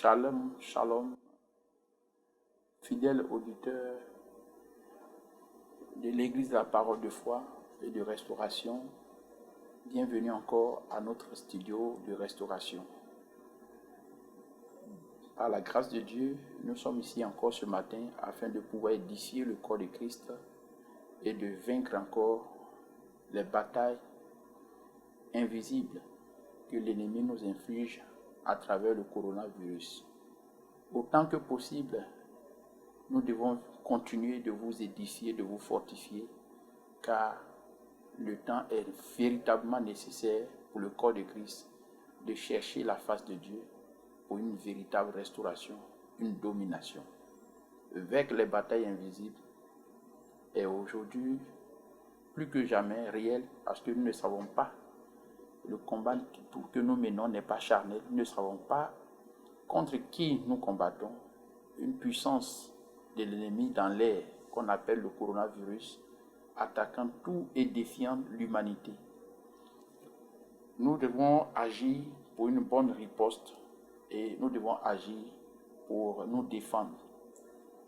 Shalom, shalom, fidèles auditeurs de l'Église de la Parole de foi et de Restauration. Bienvenue encore à notre studio de restauration. Par la grâce de Dieu, nous sommes ici encore ce matin afin de pouvoir édifier le corps de Christ et de vaincre encore les batailles invisibles que l'ennemi nous inflige à travers le coronavirus. Autant que possible, nous devons continuer de vous édifier, de vous fortifier, car le temps est véritablement nécessaire pour le corps de Christ de chercher la face de Dieu pour une véritable restauration, une domination. Vaincre les batailles invisibles est aujourd'hui plus que jamais réel parce que nous ne savons pas. Le combat que nous menons n'est pas charnel. Nous ne savons pas contre qui nous combattons. Une puissance de l'ennemi dans l'air qu'on appelle le coronavirus, attaquant tout et défiant l'humanité. Nous devons agir pour une bonne riposte et nous devons agir pour nous défendre.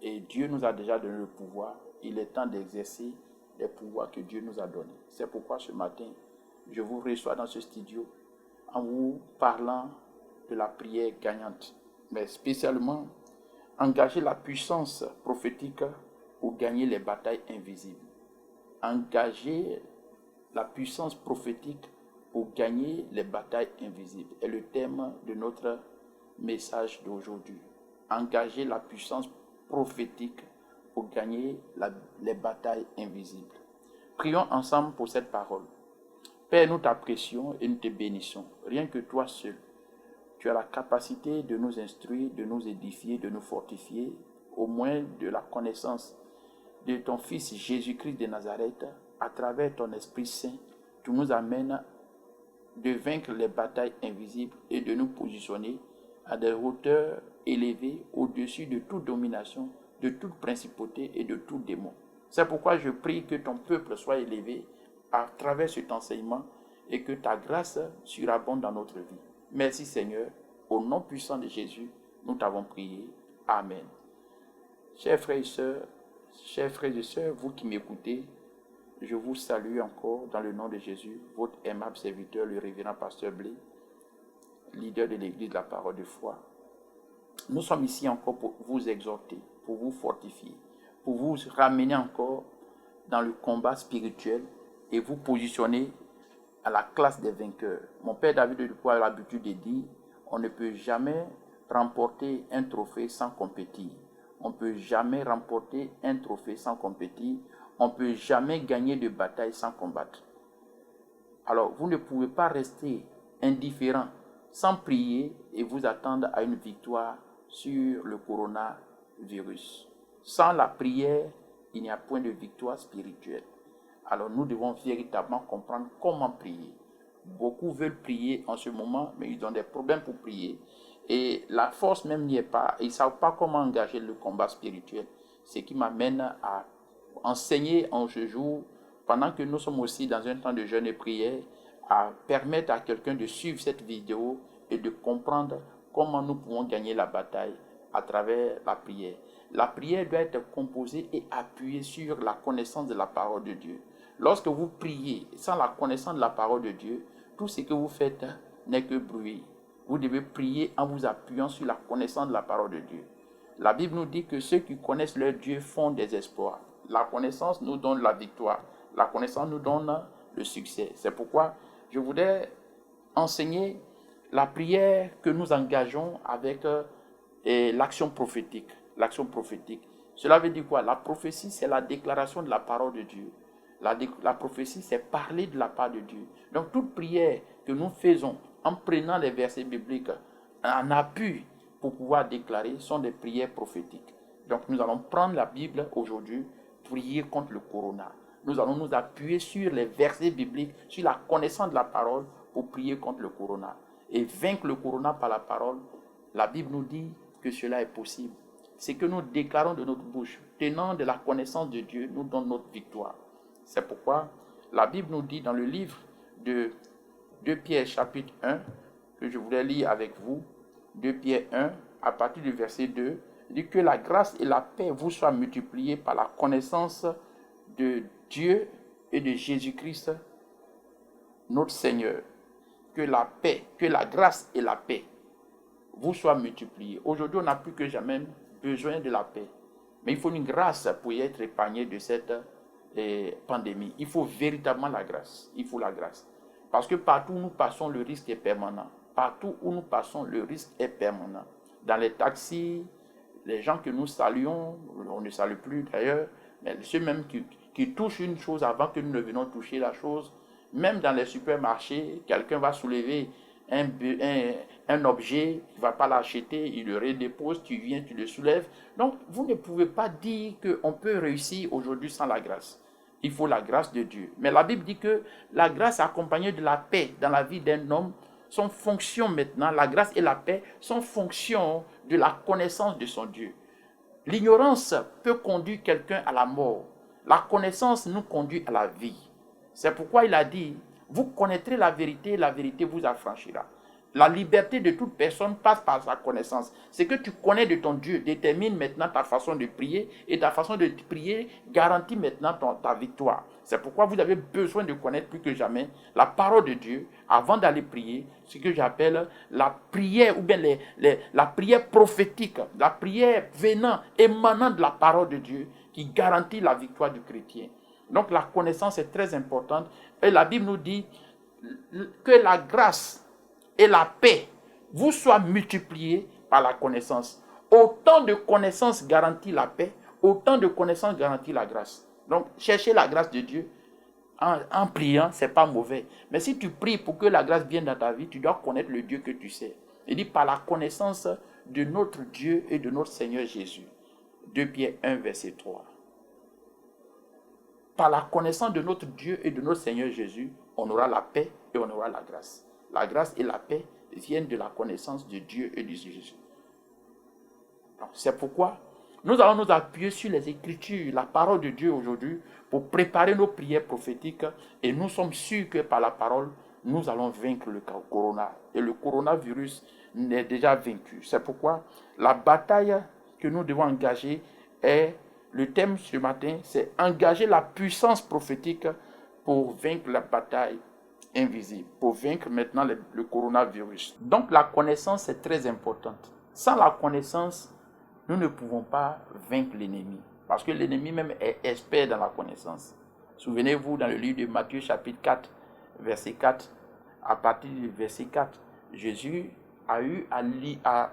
Et Dieu nous a déjà donné le pouvoir. Il est temps d'exercer les pouvoirs que Dieu nous a donnés. C'est pourquoi ce matin, je vous reçois dans ce studio en vous parlant de la prière gagnante, mais spécialement engager la puissance prophétique pour gagner les batailles invisibles. Engager la puissance prophétique pour gagner les batailles invisibles est le thème de notre message d'aujourd'hui. Engager la puissance prophétique pour gagner les batailles invisibles. Prions ensemble pour cette parole. Père, nous t'apprécions et nous te bénissons. Rien que toi seul, tu as la capacité de nous instruire, de nous édifier, de nous fortifier, au moins de la connaissance de ton Fils Jésus-Christ de Nazareth, à travers ton Esprit Saint, tu nous amènes de vaincre les batailles invisibles et de nous positionner à des hauteurs élevées au-dessus de toute domination, de toute principauté et de tout démon. C'est pourquoi je prie que ton peuple soit élevé à travers cet enseignement et que ta grâce surabonde dans notre vie. Merci Seigneur, au nom puissant de Jésus, nous t'avons prié. Amen. Chers frères et sœurs, vous qui m'écoutez, je vous salue encore dans le nom de Jésus, votre aimable serviteur, le révérend pasteur Blé, leader de l'Église de la Parole de foi. Nous sommes ici encore pour vous exhorter, pour vous fortifier, pour vous ramener encore dans le combat spirituel et vous positionner à la classe des vainqueurs. Mon père David de Dupois a l'habitude de dire, on ne peut jamais remporter un trophée sans compétir. On ne peut jamais remporter un trophée sans compétir. On ne peut jamais gagner de bataille sans combattre. Alors, vous ne pouvez pas rester indifférent sans prier et vous attendre à une victoire sur le coronavirus. Sans la prière, il n'y a point de victoire spirituelle. Alors nous devons véritablement comprendre comment prier. Beaucoup veulent prier en ce moment, mais ils ont des problèmes pour prier. Et la force même n'y est pas. Ils ne savent pas comment engager le combat spirituel. Ce qui m'amène à enseigner en ce jour, pendant que nous sommes aussi dans un temps de jeûne et prière, à permettre à quelqu'un de suivre cette vidéo et de comprendre comment nous pouvons gagner la bataille à travers la prière. La prière doit être composée et appuyée sur la connaissance de la parole de Dieu. Lorsque vous priez sans la connaissance de la parole de Dieu, tout ce que vous faites n'est que bruit. Vous devez prier en vous appuyant sur la connaissance de la parole de Dieu. La Bible nous dit que ceux qui connaissent leur Dieu font des exploits. La connaissance nous donne la victoire. La connaissance nous donne le succès. C'est pourquoi je voudrais enseigner la prière que nous engageons avec l'action prophétique. L'action prophétique. Cela veut dire quoi? La prophétie, c'est la déclaration de la parole de Dieu. La prophétie, c'est parler de la part de Dieu. Donc, toute prière que nous faisons en prenant les versets bibliques en appui pour pouvoir déclarer sont des prières prophétiques. Donc, nous allons prendre la Bible aujourd'hui, prier contre le corona. Nous allons nous appuyer sur les versets bibliques, sur la connaissance de la parole pour prier contre le corona. Et vaincre le corona par la parole, la Bible nous dit que cela est possible. C'est que nous déclarons de notre bouche, tenant de la connaissance de Dieu, nous donne notre victoire. C'est pourquoi la Bible nous dit dans le livre de 2 Pierre chapitre 1, que je voulais lire avec vous, 2 Pierre 1, à partir du verset 2, il dit que la grâce et la paix vous soient multipliées par la connaissance de Dieu et de Jésus-Christ, notre Seigneur. Que la paix, que la grâce et la paix vous soient multipliées. Aujourd'hui, on n'a plus que jamais besoin de la paix. Mais il faut une grâce pour y être épargné de cette pandémie. Il faut véritablement la grâce. Il faut la grâce. Parce que partout où nous passons, le risque est permanent. Partout où nous passons, le risque est permanent. Dans les taxis, les gens que nous saluons, on ne salue plus d'ailleurs, mais ceux même qui touchent une chose avant que nous ne venions toucher la chose, même dans les supermarchés, quelqu'un va soulever un objet, il ne va pas l'acheter, il le redépose, tu viens, tu le soulèves. Donc, vous ne pouvez pas dire qu'on peut réussir aujourd'hui sans la grâce. Il faut la grâce de Dieu. Mais la Bible dit que la grâce accompagnée de la paix dans la vie d'un homme sont fonction maintenant, la grâce et la paix sont fonction de la connaissance de son Dieu. L'ignorance peut conduire quelqu'un à la mort. La connaissance nous conduit à la vie. C'est pourquoi il a dit, vous connaîtrez la vérité vous affranchira. La liberté de toute personne passe par sa connaissance. Ce que tu connais de ton Dieu détermine maintenant ta façon de prier et ta façon de prier garantit maintenant ta victoire. C'est pourquoi vous avez besoin de connaître plus que jamais la parole de Dieu avant d'aller prier, ce que j'appelle la prière ou bien la prière prophétique, la prière émanant de la parole de Dieu qui garantit la victoire du chrétien. Donc la connaissance est très importante et la Bible nous dit que la grâce et la paix vous soient multipliées par la connaissance. Autant de connaissances garantit la paix, autant de connaissances garantit la grâce. Donc, chercher la grâce de Dieu en priant, ce n'est pas mauvais. Mais si tu pries pour que la grâce vienne dans ta vie, tu dois connaître le Dieu que tu sais. Il dit par la connaissance de notre Dieu et de notre Seigneur Jésus. 2 Pierre 1, verset 3. Par la connaissance de notre Dieu et de notre Seigneur Jésus, on aura la paix et on aura la grâce. La grâce et la paix viennent de la connaissance de Dieu et de Jésus. C'est pourquoi nous allons nous appuyer sur les Écritures, la parole de Dieu aujourd'hui, pour préparer nos prières prophétiques. Et nous sommes sûrs que par la parole, nous allons vaincre le corona. Et le coronavirus est déjà vaincu. C'est pourquoi la bataille que nous devons engager est, le thème ce matin, c'est engager la puissance prophétique pour vaincre la bataille invisible, pour vaincre maintenant le coronavirus. Donc la connaissance est très importante. Sans la connaissance, nous ne pouvons pas vaincre l'ennemi. Parce que l'ennemi même est expert dans la connaissance. Souvenez-vous, dans le livre de Matthieu chapitre 4, verset 4, à partir du verset 4, Jésus a eu un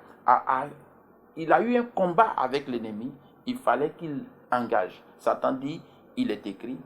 combat avec l'ennemi. Il fallait qu'il engage. Satan dit, il est écrit.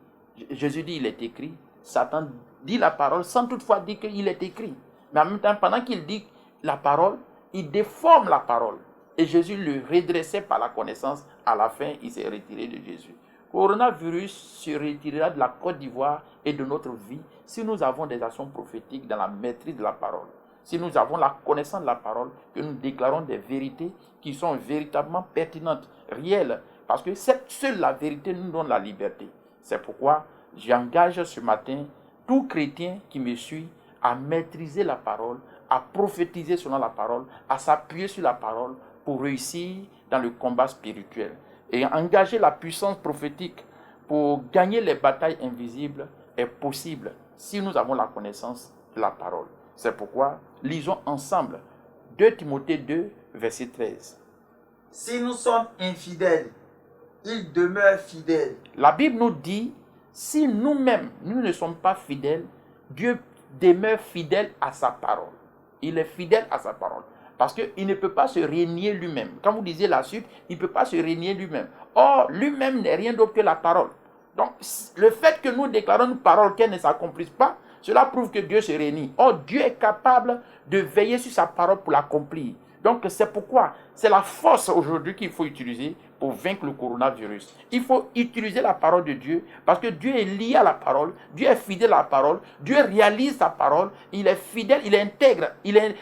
Jésus dit, il est écrit. Satan dit la parole sans toutefois dire qu'il est écrit. Mais en même temps, pendant qu'il dit la parole, il déforme la parole. Et Jésus le redressait par la connaissance. À la fin, il s'est retiré de Jésus. Le coronavirus se retirera de la Côte d'Ivoire et de notre vie si nous avons des actions prophétiques dans la maîtrise de la parole. Si nous avons la connaissance de la parole, que nous déclarons des vérités qui sont véritablement pertinentes, réelles. Parce que seule la vérité nous donne la liberté. C'est pourquoi j'engage ce matin tout chrétien qui me suit à maîtriser la parole, à prophétiser selon la parole, à s'appuyer sur la parole pour réussir dans le combat spirituel. Et engager la puissance prophétique pour gagner les batailles invisibles est possible si nous avons la connaissance de la parole. C'est pourquoi lisons ensemble 2 Timothée 2, verset 13. Si nous sommes infidèles, il demeure fidèle. La Bible nous dit, si nous-mêmes, nous ne sommes pas fidèles, Dieu demeure fidèle à sa parole. Il est fidèle à sa parole. Parce qu'il ne peut pas se régner lui-même. Quand vous disiez la suite, il ne peut pas se régner lui-même. Or, lui-même n'est rien d'autre que la parole. Donc, le fait que nous déclarons une parole qu'elle ne s'accomplisse pas, cela prouve que Dieu se réunit. Or, Dieu est capable de veiller sur sa parole pour l'accomplir. Donc, c'est pourquoi c'est la force aujourd'hui qu'il faut utiliser pour vaincre le coronavirus. Il faut utiliser la parole de Dieu parce que Dieu est lié à la parole, Dieu est fidèle à la parole, Dieu réalise sa parole, il est fidèle, il est intègre, il est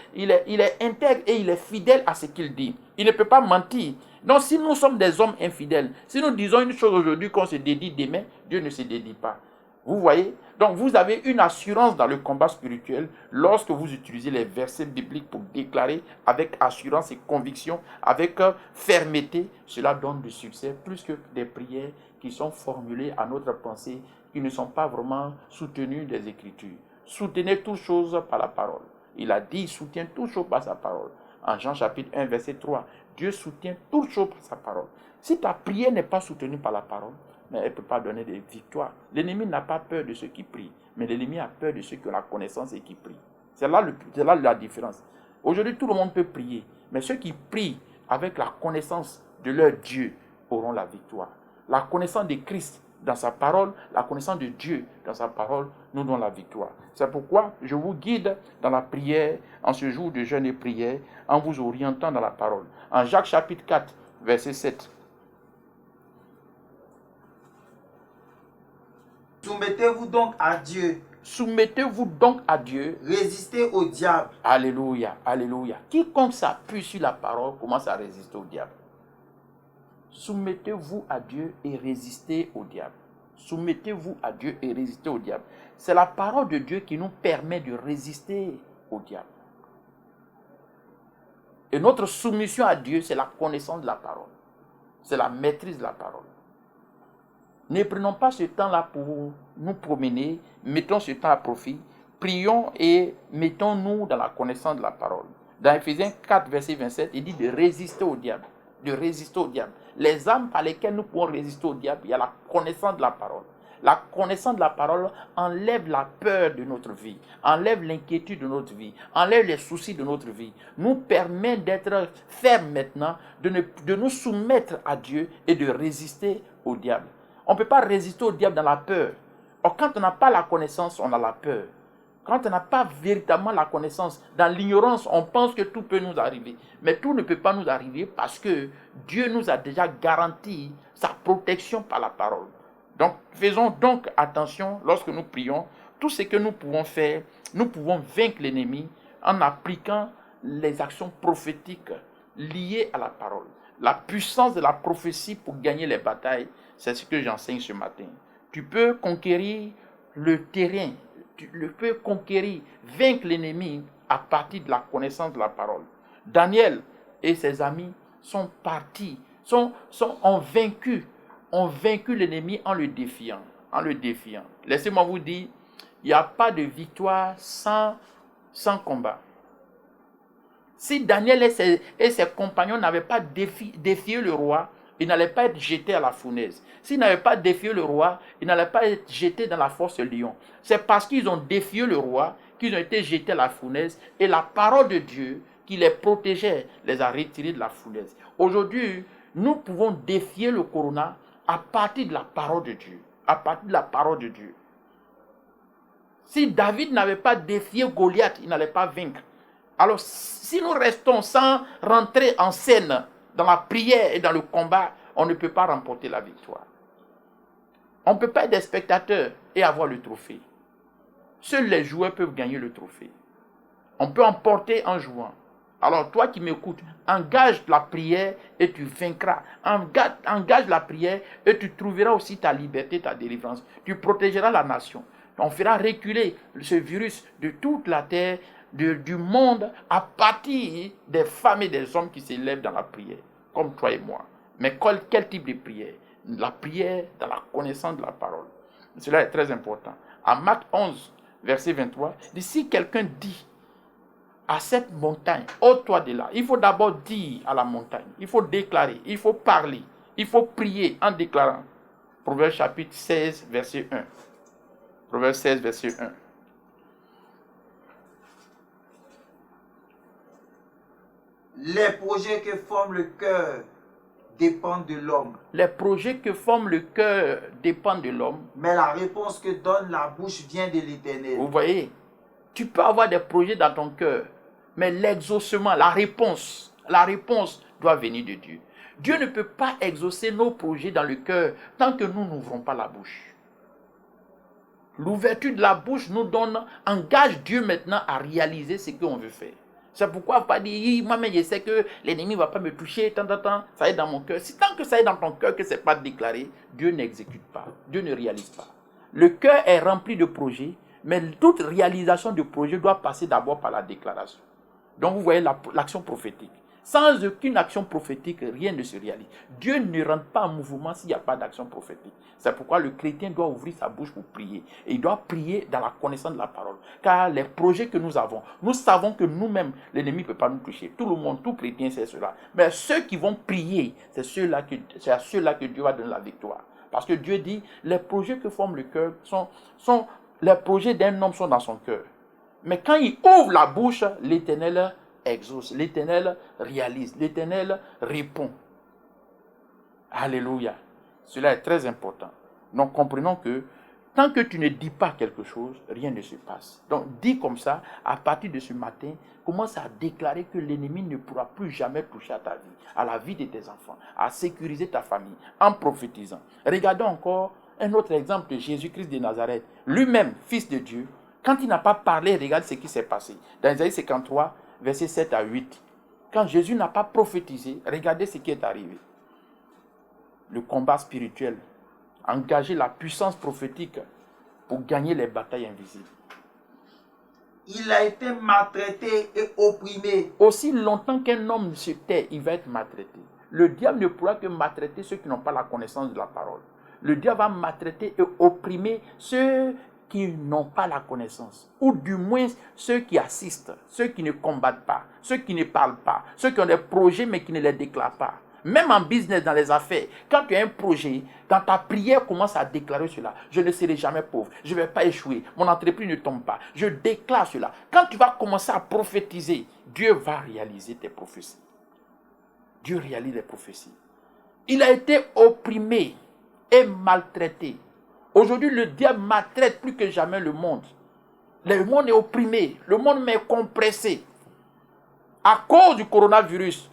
intègre et il est fidèle à ce qu'il dit. Il ne peut pas mentir. Donc, si nous sommes des hommes infidèles, si nous disons une chose aujourd'hui qu'on se dédie demain, Dieu ne se dédie pas. Vous voyez? Donc vous avez une assurance dans le combat spirituel lorsque vous utilisez les versets bibliques pour déclarer avec assurance et conviction, avec fermeté. Cela donne du succès plus que des prières qui sont formulées à notre pensée, qui ne sont pas vraiment soutenues des Écritures. Soutenez toutes choses par la parole. Il a dit, il soutient toutes choses par sa parole. En Jean chapitre 1, verset 3, Dieu soutient toutes choses par sa parole. Si ta prière n'est pas soutenue par la parole, mais elle ne peut pas donner des victoires. L'ennemi n'a pas peur de ceux qui prient, mais l'ennemi a peur de ceux qui ont la connaissance et qui prient. C'est là la différence. Aujourd'hui, tout le monde peut prier, mais ceux qui prient avec la connaissance de leur Dieu auront la victoire. La connaissance de Christ dans sa parole, la connaissance de Dieu dans sa parole, nous donnons la victoire. C'est pourquoi je vous guide dans la prière, en ce jour de jeûne et prière, en vous orientant dans la parole. En Jacques chapitre 4, verset 7. Soumettez-vous donc à Dieu. Soumettez-vous donc à Dieu. Résistez au diable. Alléluia, alléluia. Quiconque s'appuie sur la parole commence à résister au diable. Soumettez-vous à Dieu et résistez au diable. Soumettez-vous à Dieu et résistez au diable. C'est la parole de Dieu qui nous permet de résister au diable. Et notre soumission à Dieu, c'est la connaissance de la parole. C'est la maîtrise de la parole. Ne prenons pas ce temps-là pour nous promener, mettons ce temps à profit, prions et mettons-nous dans la connaissance de la parole. Dans Ephésiens 4, verset 27, il dit de résister au diable. De résister au diable. Les armes par lesquelles nous pouvons résister au diable, il y a la connaissance de la parole. La connaissance de la parole enlève la peur de notre vie, enlève l'inquiétude de notre vie, enlève les soucis de notre vie, nous permet d'être fermes maintenant, de nous soumettre à Dieu et de résister au diable. On ne peut pas résister au diable dans la peur. Or, quand on n'a pas la connaissance, on a la peur. Quand on n'a pas véritablement la connaissance, dans l'ignorance, on pense que tout peut nous arriver. Mais tout ne peut pas nous arriver parce que Dieu nous a déjà garanti sa protection par la parole. Donc, faisons donc attention lorsque nous prions. Tout ce que nous pouvons faire, nous pouvons vaincre l'ennemi en appliquant les actions prophétiques liées à la parole. La puissance de la prophétie pour gagner les batailles, c'est ce que j'enseigne ce matin. Tu peux conquérir le terrain, tu peux conquérir, vaincre l'ennemi à partir de la connaissance de la parole. Daniel et ses amis sont partis, ont vaincu l'ennemi en le défiant. Laissez-moi vous dire, il n'y a pas de victoire sans combat. Si Daniel et ses compagnons n'avaient pas défié le roi, ils n'allaient pas être jetés à la fournaise. S'ils n'avaient pas défié le roi, ils n'allaient pas être jetés dans la fosse lion. C'est parce qu'ils ont défié le roi qu'ils ont été jetés à la fournaise et la parole de Dieu qui les protégeait les a retirés de la fournaise. Aujourd'hui, nous pouvons défier le corona à partir de la parole de Dieu. À partir de la parole de Dieu. Si David n'avait pas défié Goliath, il n'allait pas vaincre. Alors, si nous restons sans rentrer en scène dans la prière et dans le combat, on ne peut pas remporter la victoire. On ne peut pas être des spectateurs et avoir le trophée. Seuls les joueurs peuvent gagner le trophée. On peut emporter en jouant. Alors, toi qui m'écoutes, engage la prière et tu vaincras. Engage la prière et tu trouveras aussi ta liberté, ta délivrance. Tu protégeras la nation. On fera reculer ce virus de toute la terre, du monde, à partir des femmes et des hommes qui s'élèvent dans la prière, comme toi et moi. Mais quel type de prière? La prière dans la connaissance de la parole. Cela est très important. À Marc 11, verset 23, si quelqu'un dit à cette montagne, ôte-toi de là, il faut d'abord dire à la montagne, il faut déclarer, il faut parler, il faut prier en déclarant. Proverbe chapitre 16, verset 1. Proverbe 16, verset 1. Les projets que forme le cœur dépendent de l'homme. Les projets que forme le cœur dépendent de l'homme. Mais la réponse que donne la bouche vient de l'Éternel. Vous voyez, tu peux avoir des projets dans ton cœur, mais l'exaucement, la réponse doit venir de Dieu. Dieu ne peut pas exaucer nos projets dans le cœur tant que nous n'ouvrons pas la bouche. L'ouverture de la bouche nous engage Dieu maintenant à réaliser ce qu'on veut faire. C'est pourquoi il ne faut pas dire, moi-même je sais que l'ennemi ne va pas me toucher, ça est dans mon cœur. Si tant que ça est dans ton cœur, que ce n'est pas déclaré, Dieu n'exécute pas, Dieu ne réalise pas. Le cœur est rempli de projets, mais toute réalisation de projet doit passer d'abord par la déclaration. Donc vous voyez l'action prophétique. Sans aucune action prophétique, rien ne se réalise. Dieu ne rentre pas en mouvement s'il n'y a pas d'action prophétique. C'est pourquoi le chrétien doit ouvrir sa bouche pour prier. Et il doit prier dans la connaissance de la parole. Car les projets que nous avons, nous savons que nous-mêmes, l'ennemi ne peut pas nous toucher. Tout le monde, tout chrétien sait cela. Mais ceux qui vont prier, c'est à ceux-là que Dieu va donner la victoire. Parce que Dieu dit, les projets que forme le cœur sont les projets d'un homme sont dans son cœur. Mais quand il ouvre la bouche, l'Éternel exauce, l'Éternel réalise, l'Éternel répond. Alléluia. Cela est très important. Donc comprenons que tant que tu ne dis pas quelque chose, rien ne se passe. Donc dis comme ça, à partir de ce matin, commence à déclarer que l'ennemi ne pourra plus jamais toucher à ta vie, à la vie de tes enfants, à sécuriser ta famille, en prophétisant. Regardons encore un autre exemple de Jésus-Christ de Nazareth, lui-même, fils de Dieu. Quand il n'a pas parlé, regarde ce qui s'est passé. Dans Isaïe 53, versets 7 à 8. Quand Jésus n'a pas prophétisé, regardez ce qui est arrivé. Le combat spirituel, engager la puissance prophétique pour gagner les batailles invisibles. Il a été maltraité et opprimé. Aussi longtemps qu'un homme se tait, il va être maltraité. Le diable ne pourra que maltraiter ceux qui n'ont pas la connaissance de la parole. Le diable va maltraiter et opprimer ceux qui n'ont pas la connaissance, ou du moins ceux qui assistent, ceux qui ne combattent pas, ceux qui ne parlent pas, ceux qui ont des projets mais qui ne les déclarent pas. Même en business, dans les affaires, quand tu as un projet, quand ta prière commence à déclarer cela, je ne serai jamais pauvre, je ne vais pas échouer, mon entreprise ne tombe pas, je déclare cela. Quand tu vas commencer à prophétiser, Dieu va réaliser tes prophéties. Dieu réalise les prophéties. Il a été opprimé et maltraité. Aujourd'hui, le diable maltraite plus que jamais le monde. Le monde est opprimé, le monde est compressé. À cause du coronavirus,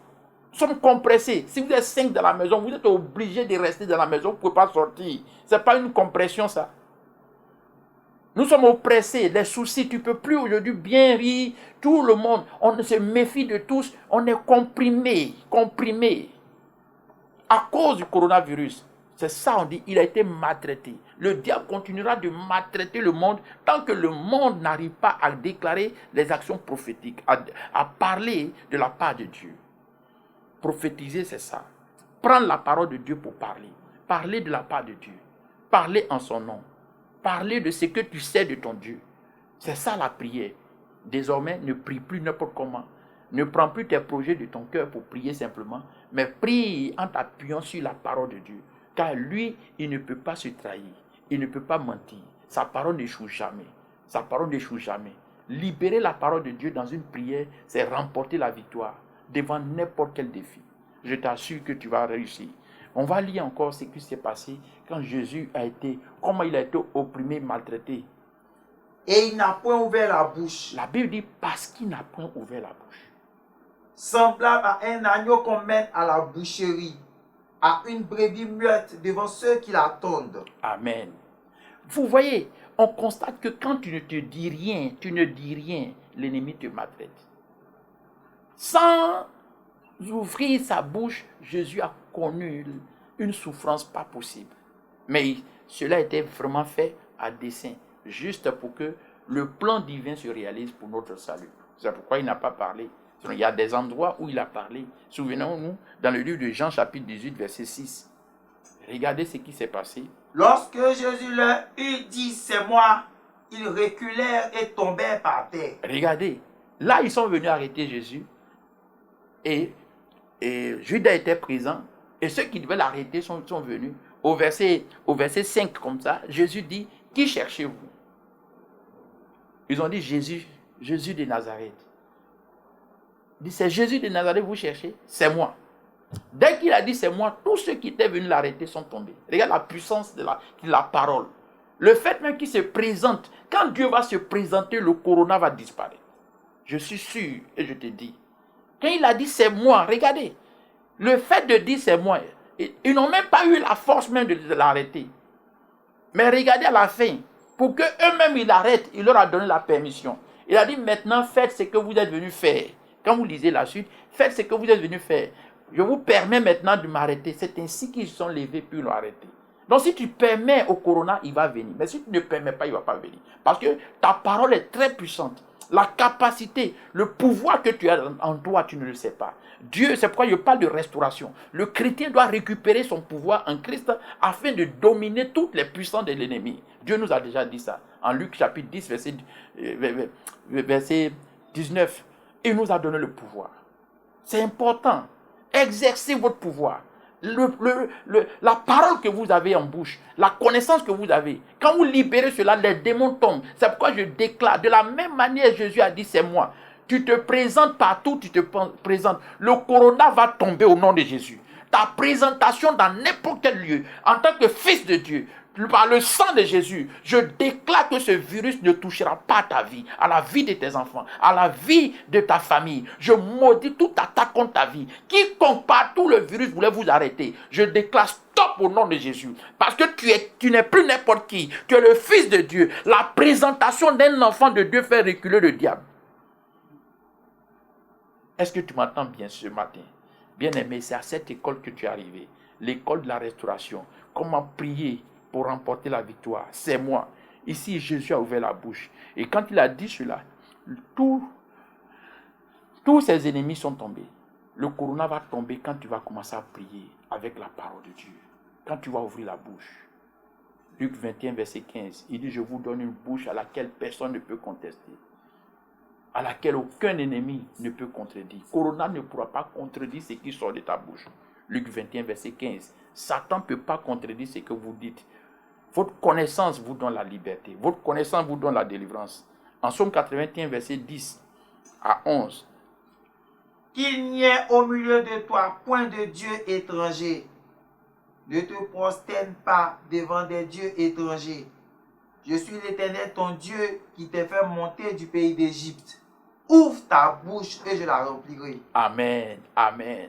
nous sommes compressés. Si vous êtes 5 dans la maison, vous êtes obligés de rester dans la maison, vous ne pouvez pas sortir. Ce n'est pas une compression, ça. Nous sommes oppressés, les soucis, tu ne peux plus aujourd'hui bien rire. Tout le monde, on se méfie de tous, on est comprimé. À cause du coronavirus. C'est ça, on dit, il a été maltraité. Le diable continuera de maltraiter le monde tant que le monde n'arrive pas à déclarer les actions prophétiques, à parler de la part de Dieu. Prophétiser, c'est ça. Prendre la parole de Dieu pour parler. Parler de la part de Dieu. Parler en son nom. Parler de ce que tu sais de ton Dieu. C'est ça la prière. Désormais, ne prie plus n'importe comment. Ne prends plus tes projets de ton cœur pour prier simplement, mais prie en t'appuyant sur la parole de Dieu. Car lui, il ne peut pas se trahir. Il ne peut pas mentir. Sa parole n'échoue jamais. Sa parole n'échoue jamais. Libérer la parole de Dieu dans une prière, c'est remporter la victoire devant n'importe quel défi. Je t'assure que tu vas réussir. On va lire encore ce qui s'est passé quand Jésus comment il a été opprimé, maltraité. Et il n'a point ouvert la bouche. La Bible dit parce qu'il n'a point ouvert la bouche. Semblable à un agneau qu'on mène à la boucherie, à une brebis muette devant ceux qui l'attendent. Amen. Vous voyez, on constate que quand tu ne dis rien, l'ennemi te maltraite. Sans ouvrir sa bouche, Jésus a connu une souffrance pas possible. Mais cela était vraiment fait à dessein, juste pour que le plan divin se réalise pour notre salut. C'est pourquoi il n'a pas parlé. Il y a des endroits où il a parlé. Souvenons-nous, dans le livre de Jean, chapitre 18, verset 6. Regardez ce qui s'est passé. Lorsque Jésus leur eut dit, c'est moi, ils reculèrent et tombèrent par terre. Regardez, là ils sont venus arrêter Jésus. Et Judas était présent. Et ceux qui devaient l'arrêter sont venus. Au verset 5, comme ça, Jésus dit, qui cherchez-vous? Ils ont dit, Jésus de Nazareth. Il dit, c'est Jésus de Nazareth vous cherchez? C'est moi. Dès qu'il a dit c'est moi, tous ceux qui étaient venus l'arrêter sont tombés. Regarde la puissance de la parole. Le fait même qu'il se présente, quand Dieu va se présenter, le corona va disparaître. Je suis sûr et je te dis. Quand il a dit c'est moi, regardez. Le fait de dire c'est moi, ils n'ont même pas eu la force même de l'arrêter. Mais regardez à la fin, pour qu'eux-mêmes ils l'arrêtent, il leur a donné la permission. Il a dit maintenant faites ce que vous êtes venus faire. Quand vous lisez la suite, faites ce que vous êtes venus faire. Je vous permets maintenant de m'arrêter. C'est ainsi qu'ils se sont levés puis l'ont arrêté. Donc si tu permets au corona, il va venir. Mais si tu ne permets pas, il ne va pas venir. Parce que ta parole est très puissante. La capacité, le pouvoir que tu as en toi, tu ne le sais pas. Dieu, c'est pourquoi je parle de restauration. Le chrétien doit récupérer son pouvoir en Christ afin de dominer toutes les puissances de l'ennemi. Dieu nous a déjà dit ça. En Luc chapitre 10, verset 19. Il nous a donné le pouvoir. C'est important. Exercez votre pouvoir. La parole que vous avez en bouche, la connaissance que vous avez, quand vous libérez cela, les démons tombent. C'est pourquoi je déclare, de la même manière Jésus a dit, c'est moi. Tu te présentes partout, tu te présentes. Le corona va tomber au nom de Jésus. Ta présentation dans n'importe quel lieu, en tant que fils de Dieu, par le sang de Jésus, je déclare que ce virus ne touchera pas ta vie, à la vie de tes enfants, à la vie de ta famille. Je maudis toute attaque contre ta vie. Quiconque partout le virus voulait vous arrêter, je déclare stop au nom de Jésus. Parce que tu n'es plus n'importe qui. Tu es le fils de Dieu. La présentation d'un enfant de Dieu fait reculer le diable. Est-ce que tu m'entends bien ce matin? Bien-aimé, c'est à cette école que tu es arrivé. L'école de la restauration. Comment prier pour remporter la victoire? C'est moi. Ici, Jésus a ouvert la bouche. Et quand il a dit cela, tous ses ennemis sont tombés. Le corona va tomber quand tu vas commencer à prier avec la parole de Dieu. Quand tu vas ouvrir la bouche. Luc 21, verset 15. Il dit, je vous donne une bouche à laquelle personne ne peut contester. À laquelle aucun ennemi ne peut contredire. Corona ne pourra pas contredire ce qui sort de ta bouche. Luc 21, verset 15. Satan ne peut pas contredire ce que vous dites. Votre connaissance vous donne la liberté. Votre connaissance vous donne la délivrance. En Psaume 81, verset 10 à 11. Qu'il n'y ait au milieu de toi point de Dieu étranger. Ne te prosterne pas devant des dieux étrangers. Je suis l'Éternel, ton Dieu, qui t'ai fait monter du pays d'Égypte. Ouvre ta bouche et je la remplirai. Amen. Amen.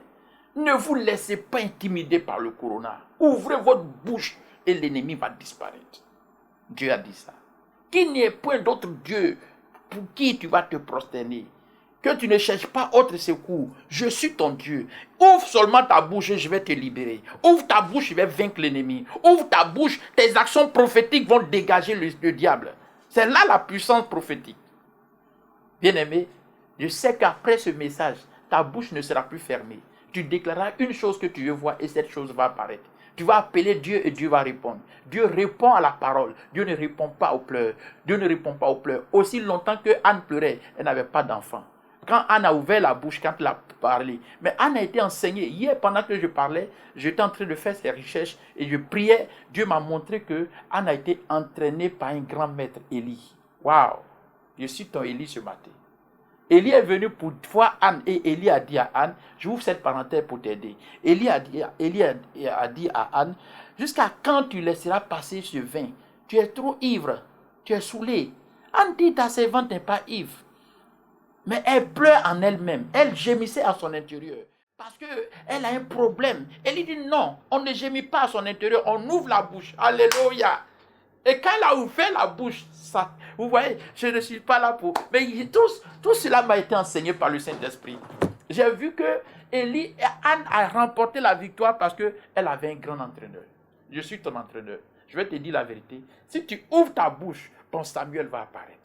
Ne vous laissez pas intimider par le corona. Ouvrez votre bouche et l'ennemi va disparaître. Dieu a dit ça. Qu'il n'y ait point d'autre Dieu pour qui tu vas te prosterner. Que tu ne cherches pas autre secours. Je suis ton Dieu. Ouvre seulement ta bouche et je vais te libérer. Ouvre ta bouche, je vais vaincre l'ennemi. Ouvre ta bouche, tes actions prophétiques vont dégager le diable. C'est là la puissance prophétique. Bien-aimé, je sais qu'après ce message, ta bouche ne sera plus fermée. Tu déclareras une chose que tu veux voir et cette chose va apparaître. Tu vas appeler Dieu et Dieu va répondre. Dieu répond à la parole. Dieu ne répond pas aux pleurs. Dieu ne répond pas aux pleurs. Aussi longtemps que Anne pleurait, elle n'avait pas d'enfant. Quand Anne a ouvert la bouche, quand elle a parlé. Mais Anne a été enseignée. Hier, pendant que je parlais, j'étais en train de faire ses recherches et je priais. Dieu m'a montré que Anne a été entraînée par un grand maître, Élie. Waouh! Je suis ton Élie ce matin. Élie est venu pour voir Anne et Élie a dit à Anne, je ouvre cette parenthèse pour t'aider. Élie a dit à Anne, jusqu'à quand tu laisseras passer ce vin? Tu es trop ivre, tu es saoulé. Anne dit, ta servante n'est pas ivre. Mais elle pleure en elle-même, elle gémissait à son intérieur. Parce qu'elle a un problème. Élie dit non, on ne gémit pas à son intérieur, on ouvre la bouche. Alléluia. Et quand elle a ouvert la bouche, ça, vous voyez, je ne suis pas là pour... Mais tout cela m'a été enseigné par le Saint-Esprit. J'ai vu que Anne a remporté la victoire parce qu'elle avait un grand entraîneur. Je suis ton entraîneur. Je vais te dire la vérité. Si tu ouvres ta bouche, ton Samuel va apparaître.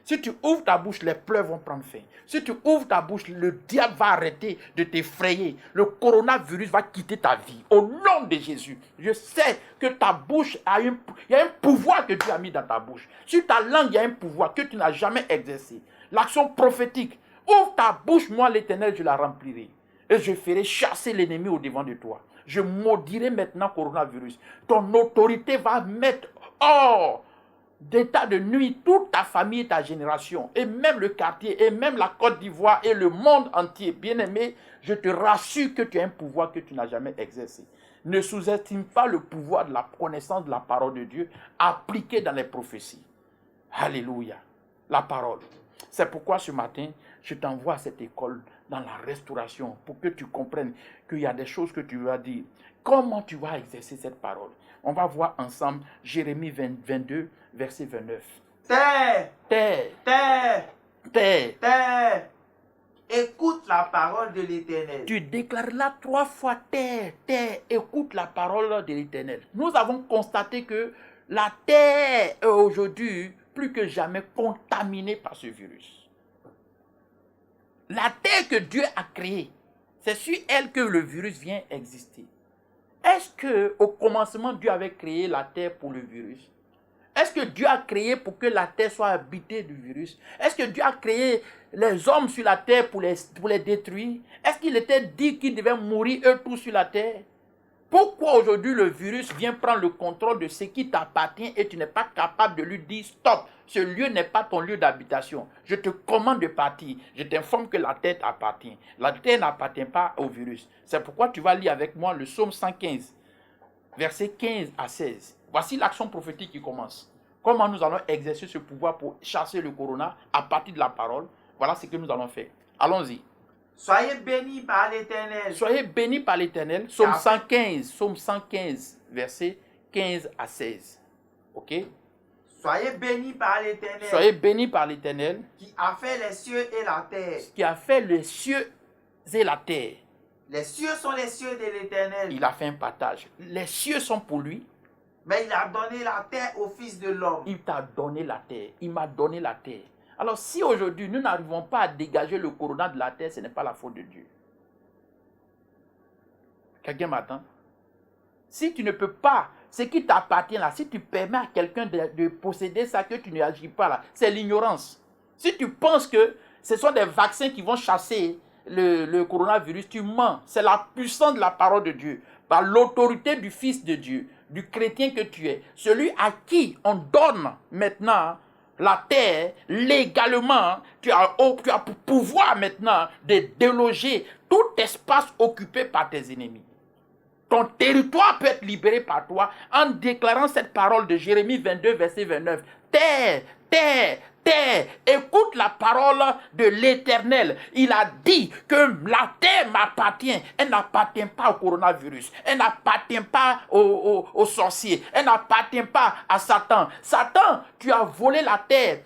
Si tu ouvres ta bouche, les pleurs vont prendre fin. Si tu ouvres ta bouche, le diable va arrêter de t'effrayer. Le coronavirus va quitter ta vie. Au nom de Jésus, je sais que ta bouche il y a un pouvoir que Dieu a mis dans ta bouche. Sur ta langue, il y a un pouvoir que tu n'as jamais exercé. L'action prophétique. Ouvre ta bouche, moi l'Éternel, je la remplirai. Et je ferai chasser l'ennemi au devant de toi. Je maudirai maintenant coronavirus. Ton autorité va mettre hors d'état de nuit toute ta famille, ta génération, et même le quartier, et même la Côte d'Ivoire, et le monde entier. Bien-aimé, je te rassure que tu as un pouvoir que tu n'as jamais exercé. Ne sous-estime pas le pouvoir de la connaissance de la parole de Dieu appliquée dans les prophéties. Alléluia. La parole. C'est pourquoi ce matin, je t'envoie à cette école dans la restauration pour que tu comprennes qu'il y a des choses que tu vas dire. Comment tu vas exercer cette parole? On va voir ensemble Jérémie 22, verset 29. Terre, Terre, terre, terre, terre, écoute la la parole de l'Éternel. Tu déclareras 3 fois terre, terre, écoute la parole de l'Éternel. Nous avons constaté que la terre est aujourd'hui plus que jamais contaminée par ce virus. La terre que Dieu a créée, c'est sur elle que le virus vient exister. Est-ce qu'au commencement, Dieu avait créé la terre pour le virus? Est-ce que Dieu a créé pour que la terre soit habitée du virus? Est-ce que Dieu a créé les hommes sur la terre pour les détruire? Est-ce qu'il était dit qu'ils devaient mourir eux tous sur la terre? Pourquoi aujourd'hui le virus vient prendre le contrôle de ce qui t'appartient et tu n'es pas capable de lui dire stop, ce lieu n'est pas ton lieu d'habitation. Je te commande de partir. Je t'informe que la terre t'appartient. La terre n'appartient pas au virus. C'est pourquoi tu vas lire avec moi le psaume 115, versets 15 à 16. Voici l'action prophétique qui commence. Comment nous allons exercer ce pouvoir pour chasser le corona à partir de la parole? Voilà ce que nous allons faire. Allons-y. Soyez bénis par l'Éternel. Soyez bénis par l'Éternel. Psaume 115, versets 15 à 16. Ok? Soyez bénis par l'Éternel. Soyez bénis par l'Éternel. Qui a fait les cieux et la terre. Qui a fait les cieux et la terre. Les cieux sont les cieux de l'Éternel. Il a fait un partage. Les cieux sont pour lui. Mais il a donné la terre au Fils de l'homme. Il t'a donné la terre. Il m'a donné la terre. Alors si aujourd'hui nous n'arrivons pas à dégager le corona de la terre, ce n'est pas la faute de Dieu. Quelqu'un m'attend? Si tu ne peux pas, ce qui t'appartient là, si tu permets à quelqu'un de posséder ça, que tu n'agis pas là, c'est l'ignorance. Si tu penses que ce sont des vaccins qui vont chasser le coronavirus, tu mens. C'est la puissance de la parole de Dieu, par l'autorité du Fils de Dieu, du chrétien que tu es, celui à qui on donne maintenant la terre, légalement, tu as pour pouvoir maintenant de déloger tout espace occupé par tes ennemis. Ton territoire peut être libéré par toi en déclarant cette parole de Jérémie 22, verset 29. Terre, terre, terre, écoute la parole de l'Éternel. Il a dit que la terre m'appartient. Elle n'appartient pas au coronavirus. Elle n'appartient pas aux sorciers. Elle n'appartient pas à Satan. Satan, tu as volé la terre.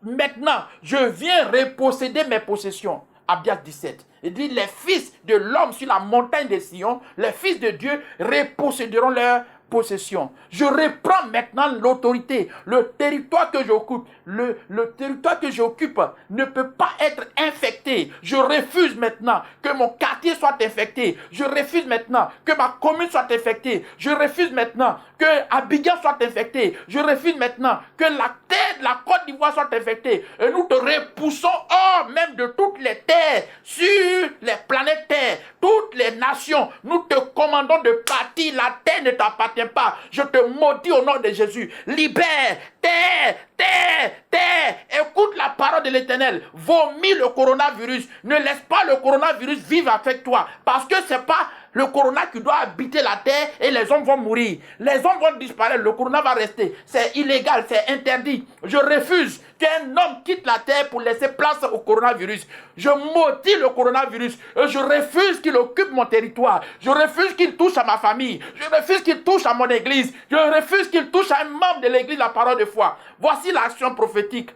Maintenant, je viens reposséder mes possessions. Abdias 17. Il dit, les fils de l'homme sur la montagne de Sion, les fils de Dieu reposséderont leur possession. Je reprends maintenant l'autorité. Le territoire que j'occupe, le territoire que j'occupe ne peut pas être infecté. Je refuse maintenant que mon quartier soit infecté. Je refuse maintenant que ma commune soit infectée. Je refuse maintenant que Abidjan soit infecté. Je refuse maintenant que la terre de la Côte d'Ivoire soit infectée. Et nous te repoussons hors même de toutes les terres, sur les planètes Terre, toutes les nations. Nous te commandons de partir. La terre ne t'appartient pas. Je te maudis au nom de Jésus. Libère, terre, terre, terre. Écoute la parole de l'Éternel. Vomis le coronavirus. Ne laisse pas le coronavirus vivre avec toi. Parce que c'est pas le corona qui doit habiter la terre et les hommes vont mourir. Les hommes vont disparaître. Le corona va rester. C'est illégal, c'est interdit. Je refuse qu'un homme quitte la terre pour laisser place au coronavirus. Je maudis le coronavirus. Et je refuse qu'il occupe mon territoire. Je refuse qu'il touche à ma famille. Je refuse qu'il touche à mon église. Je refuse qu'il touche à un membre de l'église, la parole de foi. Voici l'action prophétique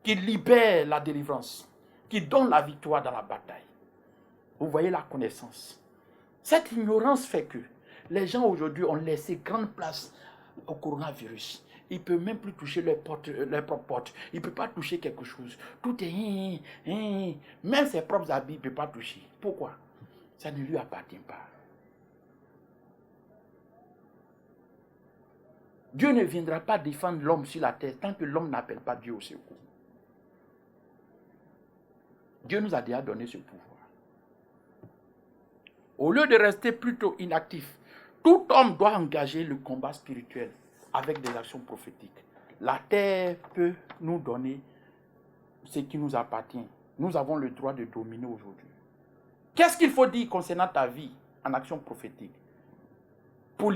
qui libère la délivrance, qui donne la victoire dans la bataille. Vous voyez la connaissance. Cette ignorance fait que les gens aujourd'hui ont laissé grande place au coronavirus. Ils ne peuvent même plus toucher leurs propres portes. Ils ne peuvent pas toucher quelque chose. Tout est... Même ses propres habits, il ne peut pas toucher. Pourquoi? Ça ne lui appartient pas. Dieu ne viendra pas défendre l'homme sur la terre tant que l'homme n'appelle pas Dieu au secours. Dieu nous a déjà donné ce pouvoir. Au lieu de rester plutôt inactif, tout homme doit engager le combat spirituel avec des actions prophétiques. La terre peut nous donner ce qui nous appartient. Nous avons le droit de dominer aujourd'hui. Qu'est-ce qu'il faut dire concernant ta vie en action prophétique pour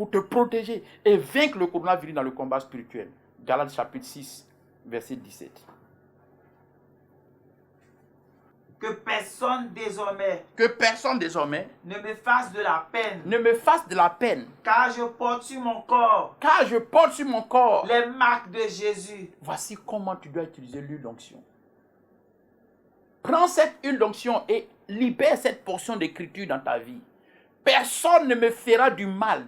te protéger et vaincre le coronavirus dans le combat spirituel? Galates chapitre 6, verset 17. Que personne désormais ne me fasse de la peine. Car je porte sur mon corps les marques de Jésus. Voici comment tu dois utiliser l'huile d'onction. Prends cette huile d'onction et libère cette portion d'écriture dans ta vie. Personne ne me fera du mal.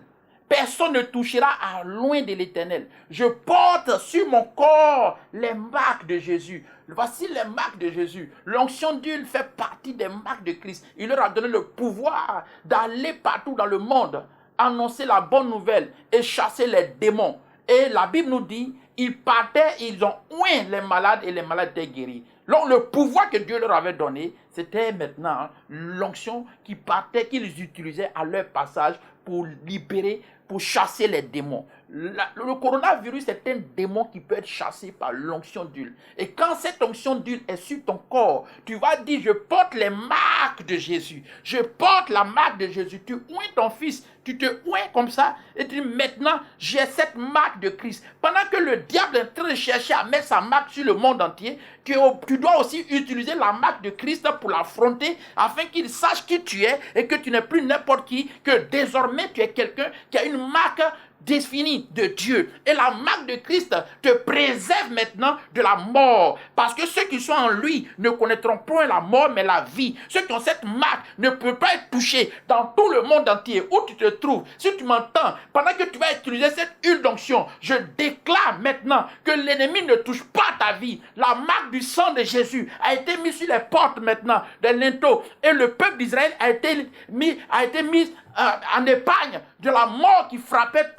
Personne ne touchera à loin de l'Éternel. Je porte sur mon corps les marques de Jésus. Voici les marques de Jésus. L'onction d'huile fait partie des marques de Christ. Il leur a donné le pouvoir d'aller partout dans le monde, annoncer la bonne nouvelle et chasser les démons. Et la Bible nous dit, ils partaient, ils ont oint les malades et les malades étaient guéris. Donc le pouvoir que Dieu leur avait donné, c'était maintenant l'onction qui partait, qu'ils utilisaient à leur passage pour libérer, pour chasser les démons. Le coronavirus est un démon qui peut être chassé par l'onction d'huile. Et quand cette onction d'huile est sur ton corps, tu vas dire, je porte les marques de Jésus. Je porte la marque de Jésus. Tu oins ton fils, tu te oins comme ça, et tu dis, maintenant, j'ai cette marque de Christ. Pendant que le diable est en train de chercher à mettre sa marque sur le monde entier, tu dois aussi utiliser la marque de Christ pour l'affronter, afin qu'il sache qui tu es, et que tu n'es plus n'importe qui, que désormais tu es quelqu'un qui a une marque définie de Dieu. Et la marque de Christ te préserve maintenant de la mort. Parce que ceux qui sont en lui ne connaîtront point la mort, mais la vie. Ceux qui ont cette marque ne peuvent pas être touchés dans tout le monde entier. Où tu te trouves, si tu m'entends, pendant que tu vas utiliser cette huile d'onction, je déclare maintenant que l'ennemi ne touche pas ta vie. La marque du sang de Jésus a été mise sur les portes maintenant des linteaux. Et le peuple d'Israël a été mis en épargne de la mort qui frappait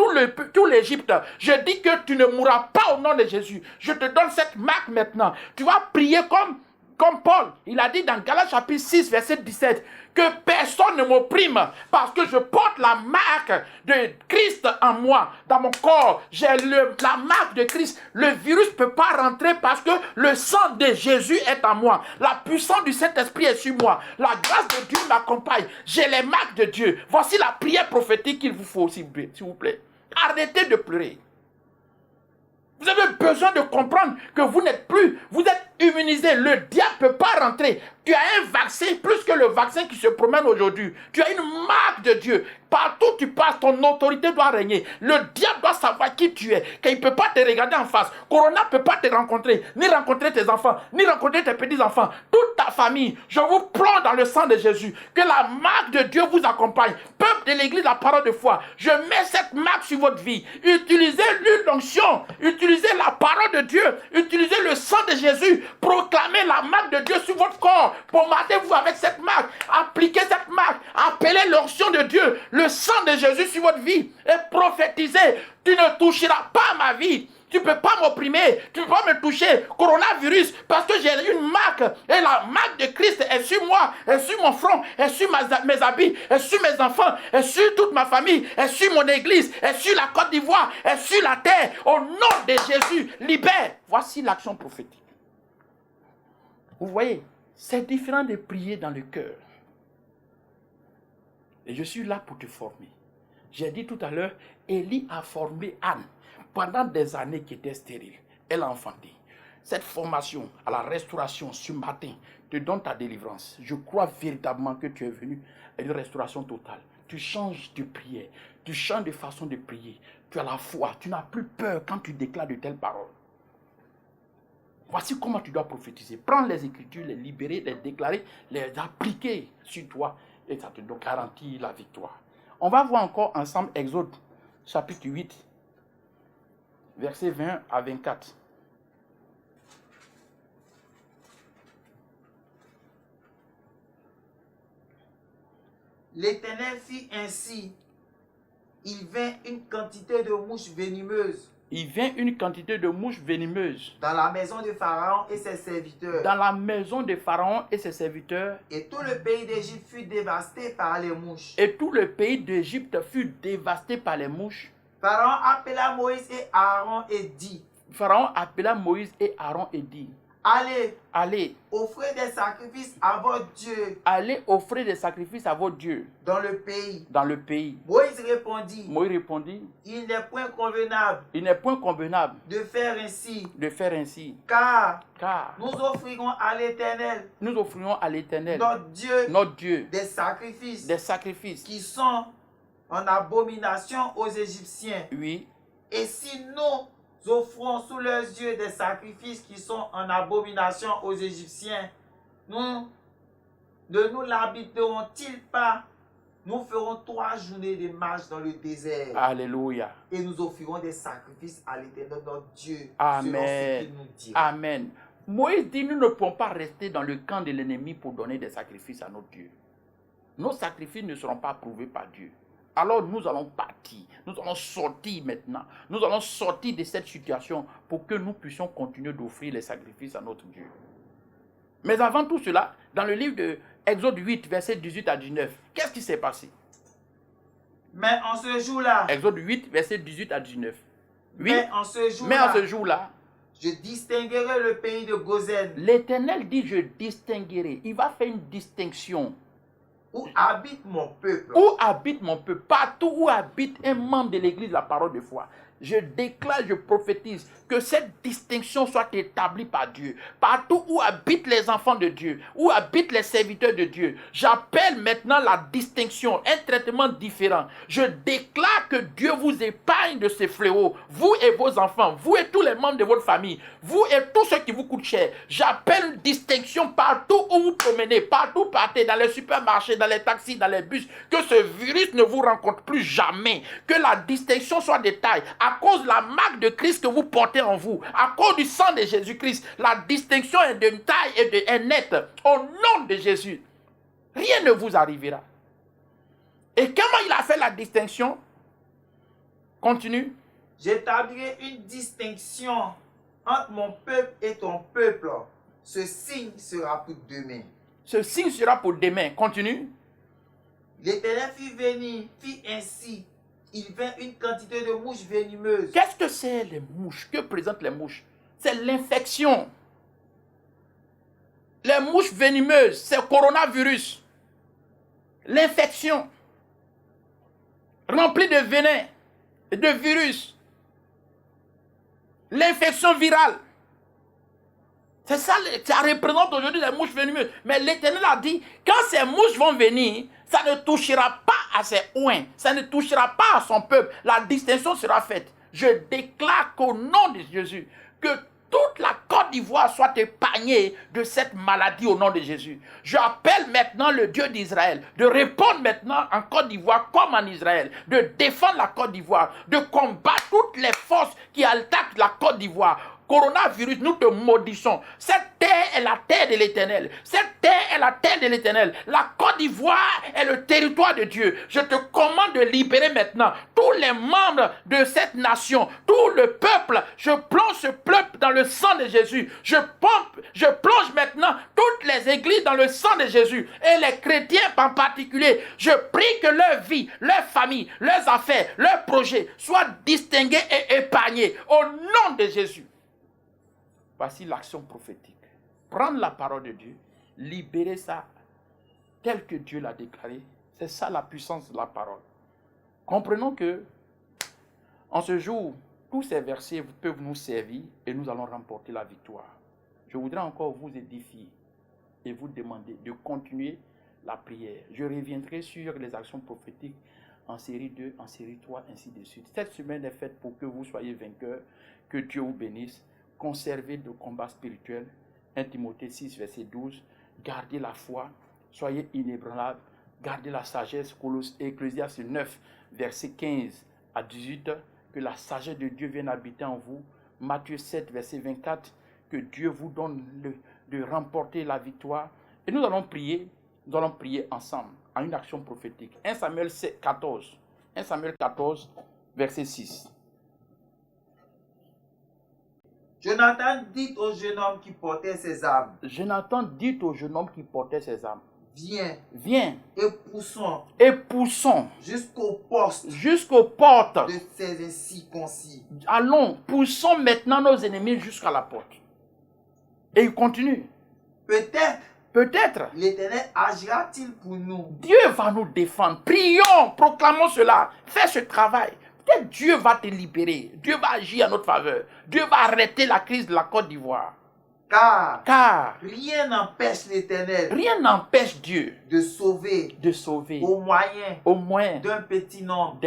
tout l'Égypte. Je dis que tu ne mourras pas au nom de Jésus. Je te donne cette marque maintenant. Tu vas prier comme Paul. Il a dit dans Galates chapitre 6, verset 17, que personne ne m'opprime parce que je porte la marque de Christ en moi, dans mon corps. J'ai la marque de Christ. Le virus ne peut pas rentrer parce que le sang de Jésus est en moi. La puissance du Saint-Esprit est sur moi. La grâce de Dieu m'accompagne. J'ai les marques de Dieu. Voici la prière prophétique qu'il vous faut, s'il vous plaît. Arrêtez de pleurer. Vous avez besoin de comprendre que vous n'êtes plus, vous êtes immunisé. Le diable ne peut pas rentrer. Tu as un vaccin plus que le vaccin qui se promène aujourd'hui. Tu as une marque de Dieu. Partout où tu passes, ton autorité doit régner. Le diable doit savoir qui tu es, qu'il ne peut pas te regarder en face. Corona ne peut pas te rencontrer, ni rencontrer tes enfants, ni rencontrer tes petits-enfants. Toute ta famille, je vous plonge dans le sang de Jésus. Que la marque de Dieu vous accompagne. Peuple de l'église, la parole de foi, je mets cette marque sur votre vie. Utilisez l'huile d'onction, utilisez la parole de Dieu, utilisez le sang de Jésus. Proclamez la marque de Dieu sur votre corps. Pommardez-vous avec cette marque. Appliquez cette marque. Appelez l'onction de Dieu, le sang de Jésus sur votre vie. Et prophétisez. Tu ne toucheras pas ma vie. Tu ne peux pas m'opprimer. Tu ne peux pas me toucher. Coronavirus. Parce que j'ai une marque. Et la marque de Christ est sur moi. Est sur mon front. Est sur mes habits. Est sur mes enfants. Est sur toute ma famille. Est sur mon église. Est sur la Côte d'Ivoire. Est sur la terre. Au nom de Jésus. Libère. Voici l'action prophétique. Vous voyez, c'est différent de prier dans le cœur. Et je suis là pour te former. J'ai dit tout à l'heure, Élie a formé Anne pendant des années qui étaient stériles. Elle a enfanté. Cette formation à la restauration ce matin te donne ta délivrance. Je crois véritablement que tu es venu à une restauration totale. Tu changes de prière. Tu changes de façon de prier. Tu as la foi. Tu n'as plus peur quand tu déclares de telles paroles. Voici comment tu dois prophétiser. Prendre les Écritures, les libérer, les déclarer, les appliquer sur toi. Et ça te garantit la victoire. On va voir encore ensemble Exode, chapitre 8, versets 20 à 24. L'Éternel fit ainsi. Il vint une quantité de mouches venimeuses. Il vient une quantité de mouches venimeuses dans la maison de Pharaon et ses serviteurs. Dans la maison de Pharaon et ses serviteurs. Et tout le pays d'Égypte fut dévasté par les mouches. Et tout le pays d'Égypte fut dévasté par les mouches. Pharaon appela Moïse et Aaron et dit. Pharaon appela Moïse et Aaron et dit. Allez, offrez des sacrifices à votre Dieu. Allez offrir des sacrifices à votre Dieu. Dans le pays. Moïse répondit. Il n'est point convenable. De faire ainsi. Car nous offrirons à l'Éternel. Notre Dieu. Des sacrifices. Qui sont en abomination aux Égyptiens. Oui. Et si nous offrons sous leurs yeux des sacrifices qui sont en abomination aux Égyptiens, ne nous l'habiteront-ils pas? Nous ferons 3 journées de marche dans le désert. Alléluia. Et nous offrirons des sacrifices à l'Éternel notre Dieu. Amen. Selon ce qu'il nous dira. Amen. Moïse dit, nous ne pouvons pas rester dans le camp de l'ennemi pour donner des sacrifices à notre Dieu. Nos sacrifices ne seront pas approuvés par Dieu. Alors nous allons partir, nous allons sortir maintenant. Nous allons sortir de cette situation pour que nous puissions continuer d'offrir les sacrifices à notre Dieu. Mais avant tout cela, dans le livre de Exode 8, verset 18 à 19, qu'est-ce qui s'est passé? Mais en ce jour-là, Exode 8, verset 18 à 19. Oui, mais en ce jour-là, je distinguerai le pays de Gozen. l'Éternel dit, je distinguerai. Il va faire une distinction. Où habite mon peuple. Où habite mon peuple? Partout où habite un membre de l'église, la parole de foi. Je déclare, je prophétise que cette distinction soit établie par Dieu. Partout où habitent les enfants de Dieu, où habitent les serviteurs de Dieu, j'appelle maintenant la distinction, un traitement différent. Je déclare que Dieu vous épargne de ces fléaux, vous et vos enfants, vous et tous les membres de votre famille, vous et tous ceux qui vous coûtent cher. J'appelle une distinction partout où vous promenez, partout où partez, dans les supermarchés, dans les taxis, dans les bus, que ce virus ne vous rencontre plus jamais, que la distinction soit de taille. À cause de la marque de Christ que vous portez en vous, à cause du sang de Jésus-Christ, la distinction est de taille et est nette. Au nom de Jésus, rien ne vous arrivera. Et comment il a fait la distinction? Continue. J'établirai une distinction entre mon peuple et ton peuple. Ce signe sera pour demain. Ce signe sera pour demain. Continue. L'Éternel fit ainsi. Il vint une quantité de mouches venimeuses. Qu'est-ce que c'est les mouches? Que présentent les mouches? C'est l'infection. Les mouches venimeuses, c'est le coronavirus. L'infection. Remplie de venin et de virus. L'infection virale. C'est ça, ça représente aujourd'hui les mouches venimeuses. Mais l'Éternel a dit, quand ces mouches vont venir, ça ne touchera pas à ses oins, ça ne touchera pas à son peuple. La distinction sera faite. Je déclare qu'au nom de Jésus, que toute la Côte d'Ivoire soit épargnée de cette maladie au nom de Jésus. J'appelle maintenant le Dieu d'Israël de répondre maintenant en Côte d'Ivoire comme en Israël, de défendre la Côte d'Ivoire, de combattre toutes les forces qui attaquent la Côte d'Ivoire. Coronavirus, nous te maudissons. Cette terre est la terre de l'Éternel. Cette terre est la terre de l'Éternel. La Côte d'Ivoire est le territoire de Dieu. Je te commande de libérer maintenant tous les membres de cette nation, tout le peuple. Je plonge ce peuple dans le sang de Jésus. Je plonge maintenant toutes les églises dans le sang de Jésus. Et les chrétiens en particulier. Je prie que leur vie, leur famille, leurs affaires, leurs projets soient distingués et épargnés. Au nom de Jésus. Voici l'action prophétique. Prendre la parole de Dieu, libérer ça tel que Dieu l'a déclaré. C'est ça la puissance de la parole. Comprenons que, en ce jour, tous ces versets peuvent nous servir et nous allons remporter la victoire. Je voudrais encore vous édifier et vous demander de continuer la prière. Je reviendrai sur les actions prophétiques en série 2, en série 3, ainsi de suite. Cette semaine est faite pour que vous soyez vainqueurs, que Dieu vous bénisse. Conservez le combat spirituel. 1 Timothée 6, verset 12. Gardez la foi. Soyez inébranlables. Gardez la sagesse. Ecclésiaste 9, verset 15 à 18. Que la sagesse de Dieu vienne habiter en vous. Matthieu 7, verset 24. Que Dieu vous donne de remporter la victoire. Et nous allons prier ensemble en une action prophétique. 1 Samuel 14. 1 Samuel 14, verset 6. Jonathan dit au jeune homme qui portait ses armes. Jonathan dit au jeune homme qui portait ses armes. Viens. Viens. Et poussons. Jusqu'aux postes. Jusqu'aux portes. De ces incirconcis. Allons, poussons maintenant nos ennemis jusqu'à la porte. Et il continue. Peut-être. L'Éternel agira-t-il pour nous? Dieu va nous défendre. Prions, proclamons cela. Fais ce travail. Peut-être Dieu va te libérer. Dieu va agir en notre faveur. Dieu va arrêter la crise de la Côte d'Ivoire. Car rien n'empêche l'Éternel. Rien n'empêche Dieu de sauver. Au moyen d'un petit nombre.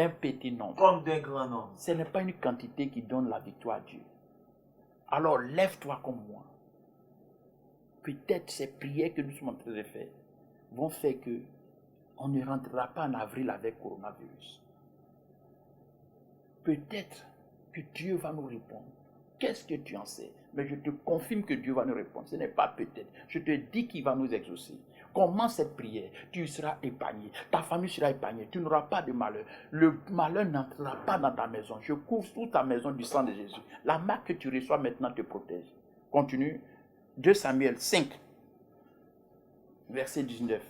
Comme d'un grand nombre. Ce n'est pas une quantité qui donne la victoire à Dieu. Alors lève-toi comme moi. peut-être ces prières que nous sommes en train de faire vont faire que on ne rentrera pas en avril avec coronavirus. Peut-être que Dieu va nous répondre. Qu'est-ce que tu en sais? Mais je te confirme que Dieu va nous répondre. Ce n'est pas peut-être. Je te dis qu'il va nous exaucer. Commence cette prière. Tu seras épargné. Ta famille sera épargnée. Tu n'auras pas de malheur. Le malheur n'entrera pas dans ta maison. Je couvre toute ta maison du sang de Jésus. La marque que tu reçois maintenant te protège. Continue. 2 Samuel 5, verset 19.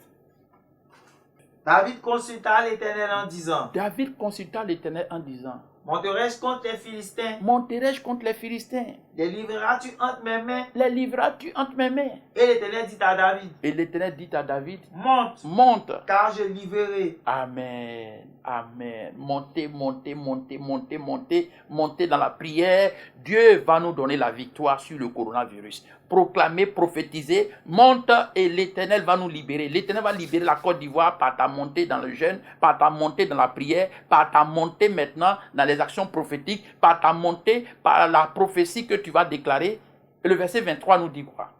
David consulta l'Éternel en disant, David consulta l'Éternel en disant, monterai-je contre les Philistins? monterai-je contre les Philistins? Les livreras-tu entre mes mains? Les livreras-tu entre mes mains? Et l'Éternel dit à David, Et l'Éternel dit à David, monte, monte. car je livrerai. Amen. Amen. Montez, montez, montez, montez, montez, montez dans la prière. Dieu va nous donner la victoire sur le coronavirus. Proclamer, prophétiser, monte et l'Éternel va nous libérer. L'Éternel va libérer la Côte d'Ivoire par ta montée dans le jeûne, par ta montée dans la prière, par ta montée maintenant dans les actions prophétiques, par ta montée, par la prophétie que tu vas déclarer. Et le verset 23 nous dit quoi?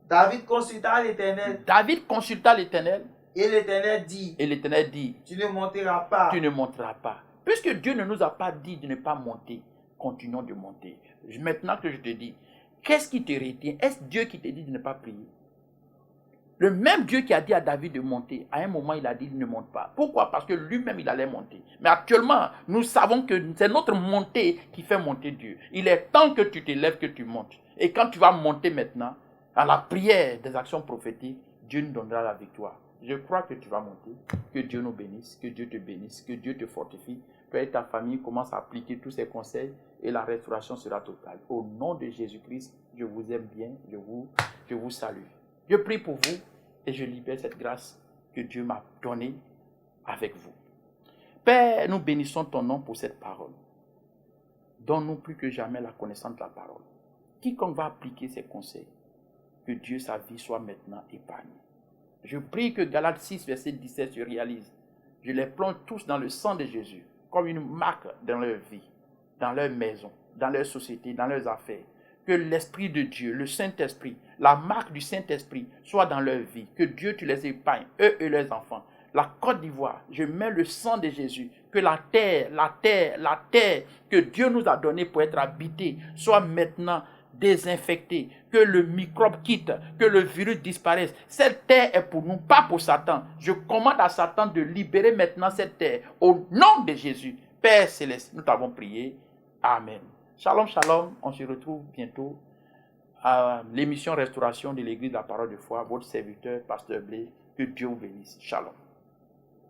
David consulta l'Éternel. David consulta l'Éternel. Et l'Éternel dit, Et l'Éternel dit, tu ne monteras pas. tu ne monteras pas. Puisque Dieu ne nous a pas dit de ne pas monter, continuons de monter. Maintenant que je te dis, qu'est-ce qui te retient? Est-ce Dieu qui te dit de ne pas prier? Le même Dieu qui a dit à David de monter, à un moment il a dit ne monte pas. Pourquoi? Parce que lui-même il allait monter. Mais actuellement, nous savons que c'est notre montée qui fait monter Dieu. Il est temps que tu t'élèves, que tu montes. Et quand tu vas monter maintenant, à la prière des actions prophétiques, Dieu nous donnera la victoire. Je crois que tu vas monter. Que Dieu nous bénisse, que Dieu te bénisse, que Dieu te fortifie. Toi et ta famille commencent à appliquer tous ces conseils et la restauration sera totale. Au nom de Jésus-Christ, je vous aime bien, je vous salue. Je prie pour vous et je libère cette grâce que Dieu m'a donnée avec vous. Père, nous bénissons ton nom pour cette parole. Donne-nous plus que jamais la connaissance de la parole. Quiconque va appliquer ces conseils, que Dieu, sa vie soit maintenant épargnée. Je prie que Galates 6, verset 17 se réalise. Je les plonge tous dans le sang de Jésus, comme une marque dans leur vie, dans leur maison, dans leur société, dans leurs affaires. Que l'Esprit de Dieu, le Saint-Esprit, la marque du Saint-Esprit soit dans leur vie. Que Dieu te les épargne, eux et leurs enfants. La Côte d'Ivoire, je mets le sang de Jésus. Que la terre que Dieu nous a donnée pour être habitée soit maintenant désinfectée. Que le microbe quitte, que le virus disparaisse. Cette terre est pour nous, pas pour Satan. Je commande à Satan de libérer maintenant cette terre. Au nom de Jésus. Père Céleste, nous t'avons prié. Amen. Shalom, shalom. On se retrouve bientôt à l'émission Restauration de l'Église de la Parole de Foi. Votre serviteur, Pasteur Blé. Que Dieu vous bénisse. Shalom.